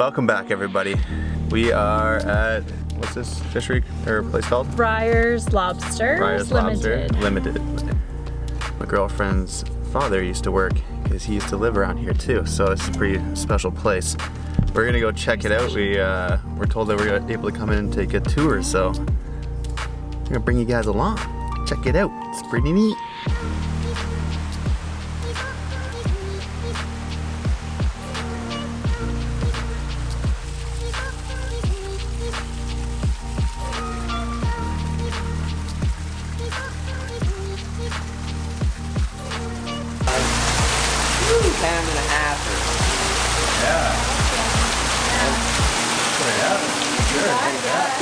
Welcome back, everybody. We are at, what's this fishery or place called? Ryer's Lobster Limited. My girlfriend's father used to work because he used to live around here too, so it's a pretty special place. We're gonna go check it out. We're told that we're able to come in and take a tour, so I'm gonna bring you guys along. Check it out. It's pretty neat. Pound and a half.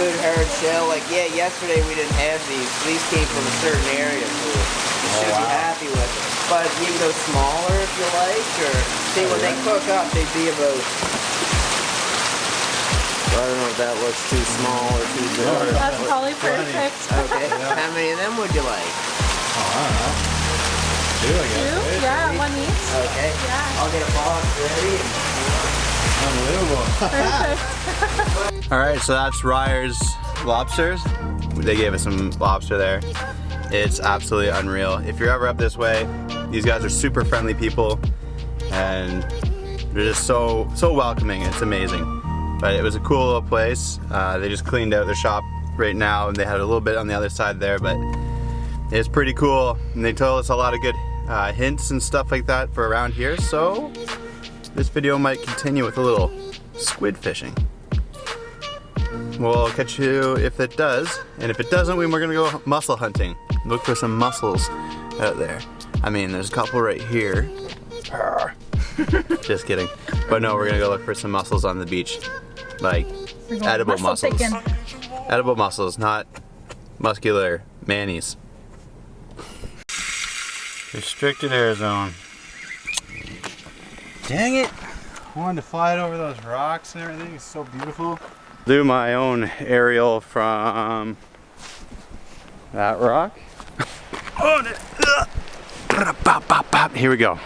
Good hard shell. Like, yeah, yesterday we didn't have these. These came from a certain area, so you should be happy with it. But you can go smaller if you like, or see when they cook up, they'd be about. I don't know if that looks too small or too big. That's probably perfect. Okay. How many of them would you like? Oh, I don't know. Two, I guess. Two? Right? Yeah, one each. Okay. Yeah. I'll get a box ready. Unbelievable. Perfect. All right, so that's Ryer's Lobsters. They gave us some lobster there. It's absolutely unreal. If you're ever up this way, these guys are super friendly people, and they're just so welcoming. It's amazing. But it was a cool little place. They just cleaned out their shop right now, and they had a little bit on the other side there, but it's pretty cool. And they told us a lot of good hints and stuff like that for around here. So this video might continue with a little squid fishing. We'll catch you if it does, and if it doesn't, we're gonna go mussel hunting. Look for some mussels out there. I mean, there's a couple right here. Just kidding. But no, we're gonna go look for some mussels on the beach. Like edible mussels. Edible mussels, not muscular mannies. Restricted air zone. Dang it! I wanted to fly it over those rocks and everything. It's so beautiful. Do my own aerial from that rock. Here we go.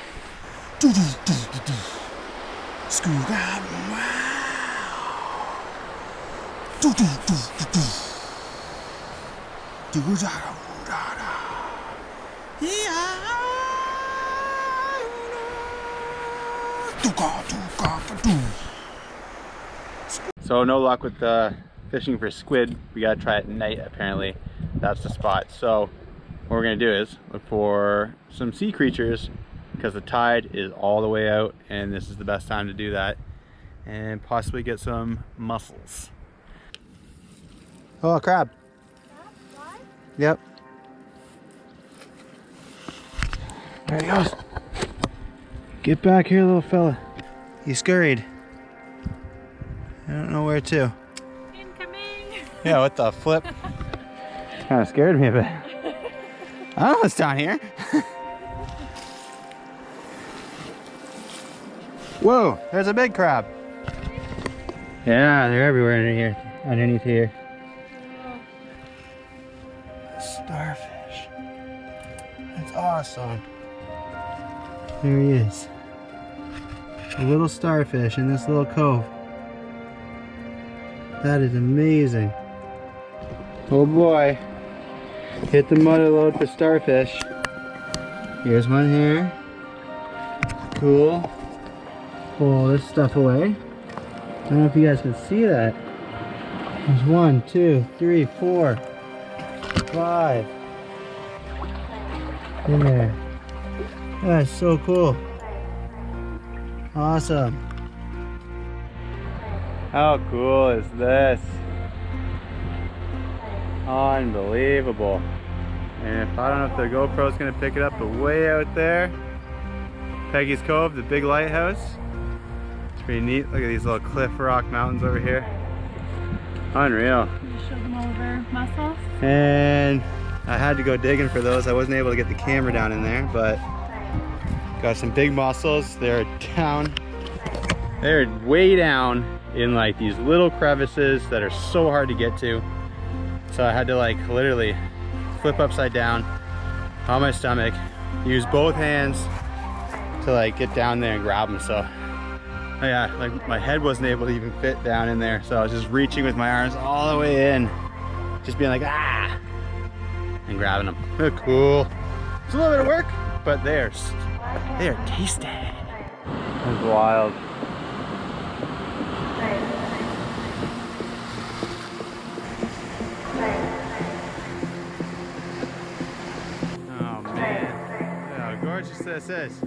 So no luck with fishing for squid. We gotta try it at night apparently. That's the spot. So what we're gonna do is look for some sea creatures because the tide is all the way out and this is the best time to do that, and possibly get some mussels. Oh, a crab. Yep. There he goes. Get back here, little fella. He scurried. I don't know where to. Incoming. Yeah, what the flip? Kind of scared me a bit. I don't know what's down here. Whoa, there's a big crab. Yeah, they're everywhere underneath here. Starfish. That's awesome. There he is. A little starfish in this little cove. That is amazing. Oh boy. Hit the mother lode for starfish. Here's one here. Cool. Pull all this stuff away. I don't know if you guys can see that. There's 1, 2, 3, 4, 5 in there. That's so cool. Awesome. How cool is this? Unbelievable. And if I don't know if the GoPro's gonna pick it up, but way out there, Peggy's Cove, the big lighthouse. It's pretty neat. Look at these little cliff rock mountains over here. Unreal. You show them over mussels. And I had to go digging for those. I wasn't able to get the camera down in there, but got some big mussels. They're down. They're way down in like these little crevices that are so hard to get to. So I had to like literally flip upside down on my stomach, use both hands to like get down there and grab them. So Oh yeah, like my head wasn't able to even fit down in there, so I was just reaching with my arms all the way in, just being like, ah, and grabbing them. They're cool. It's a little bit of work, but they are tasty. That's wild. Oh man, look how gorgeous this is.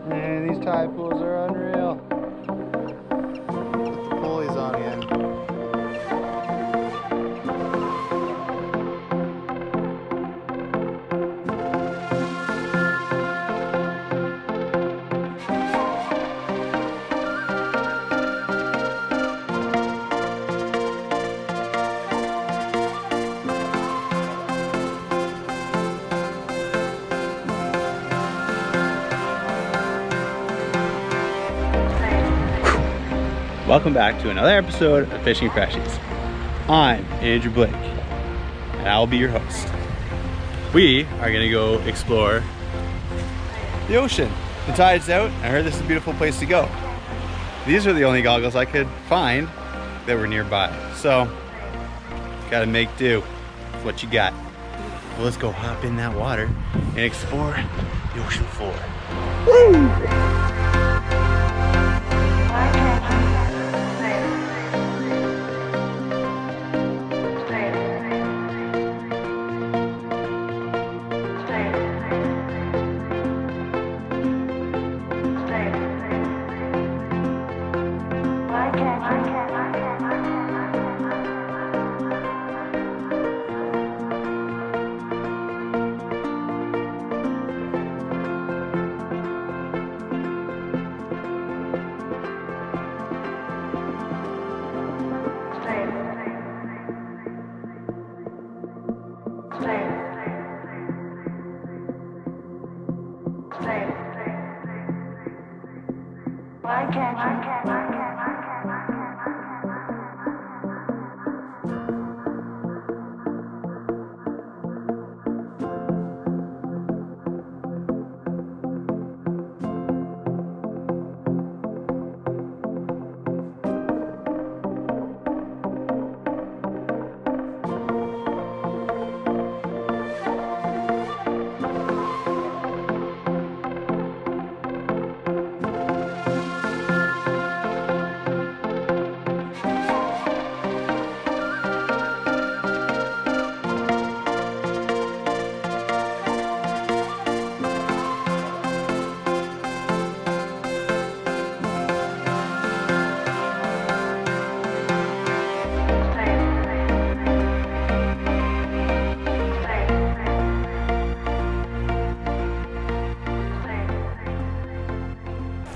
Man, these tide pools are unreal. Put the pulleys on again. Welcome back to another episode of Fishing Freshies. I'm Andrew Blake, and I'll be your host. We are gonna go explore the ocean. The tide's out, I heard this is a beautiful place to go. These are the only goggles I could find that were nearby, so gotta make do with what you got. Well, let's go hop in that water and explore the ocean floor. Woo!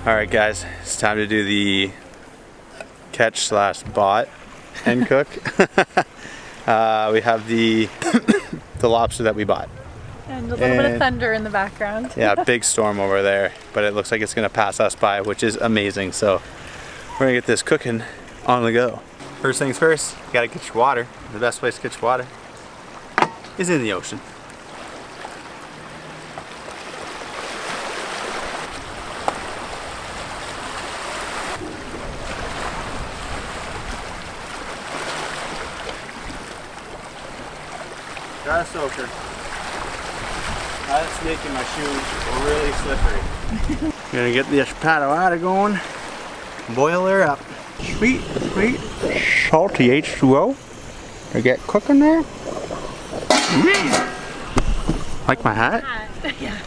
Alright guys, it's time to do the catch slash bot and cook. We have the lobster that we bought. And a little bit of thunder in the background. Yeah, big storm over there, but it looks like it's gonna pass us by, which is amazing. So we're gonna get this cooking on the go. First things first, you gotta get your water. The best place to get your water is in the ocean. Got a soaker. That's making my shoes really slippery. Gonna get this pot of water going. Boil her up. Sweet, sweet, salty H2O. I get cooking there. Like my hat? Yeah.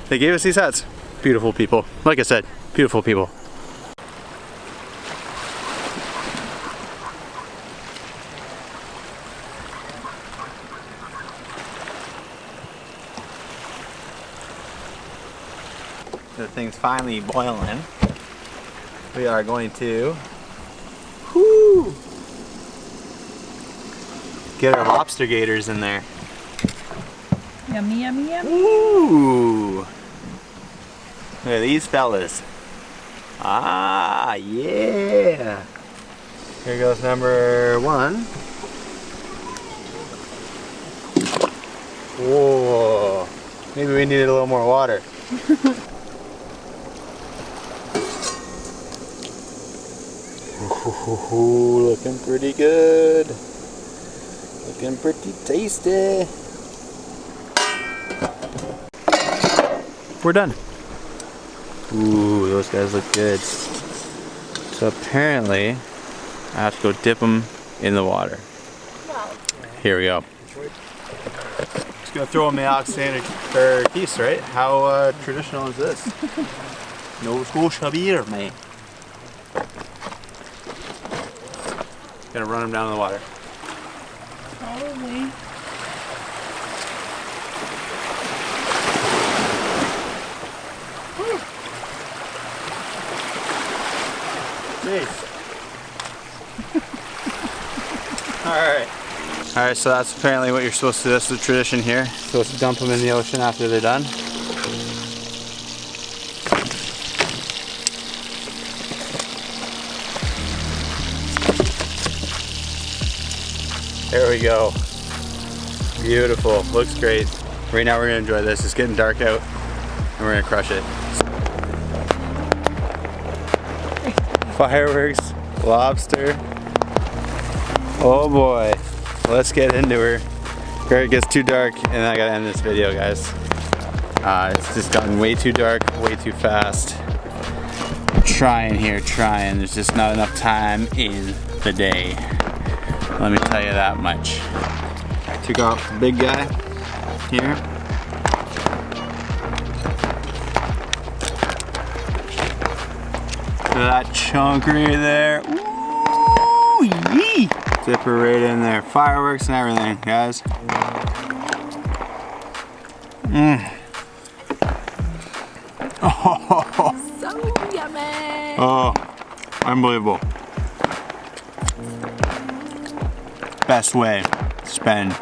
They gave us these hats. Beautiful people. Like I said, beautiful people. The thing's finally boiling. We are going to get our lobster gators in there. Yummy, yummy, yummy. Ooh! Look at these fellas. Ah, yeah. Here goes number 1. Whoa. Maybe we needed a little more water. Ooh, looking pretty good. Looking pretty tasty. We're done. Ooh, those guys look good. So apparently, I have to go dip them in the water. Wow. Here we go. Just gonna throw them in the oxygenated piece, right? How traditional is this? Nova Scotia beer, man. Gonna run them down in the water. Probably. Alright, so that's apparently what you're supposed to do. That's the tradition here. You're supposed to dump them in the ocean after they're done. There we go. Beautiful. Looks great. Right now we're going to enjoy this. It's getting dark out and we're going to crush it. Fireworks, lobster. Oh boy. Let's get into her. Before it gets too dark and I gotta end this video, guys. It's just gotten way too dark, way too fast. I'm trying here, trying. There's just not enough time in the day. Let me tell you that much. I took off the big guy here. Look at that chunk right there. Ooh, yee! Dip her right in there. Fireworks and everything, guys. Oh, So yummy. oh, unbelievable. Best way to spend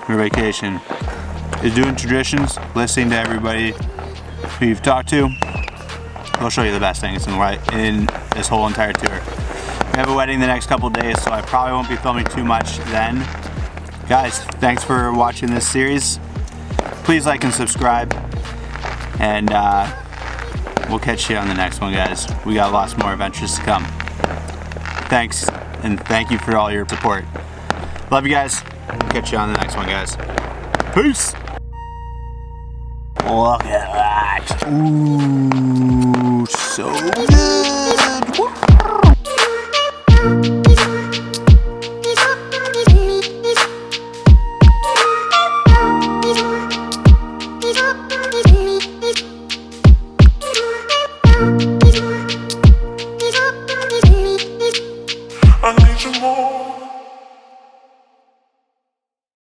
your vacation is doing traditions, listening to everybody who you've talked to. They'll show you the best things in this whole entire tour. We have a wedding the next couple days, so I probably won't be filming too much then. Guys, thanks for watching this series. Please like and subscribe, and we'll catch you on the next one, guys. We got lots more adventures to come. Thanks, and thank you for all your support. Love you guys. Catch you on the next one, guys. Peace! Look at that. Ooh, so good.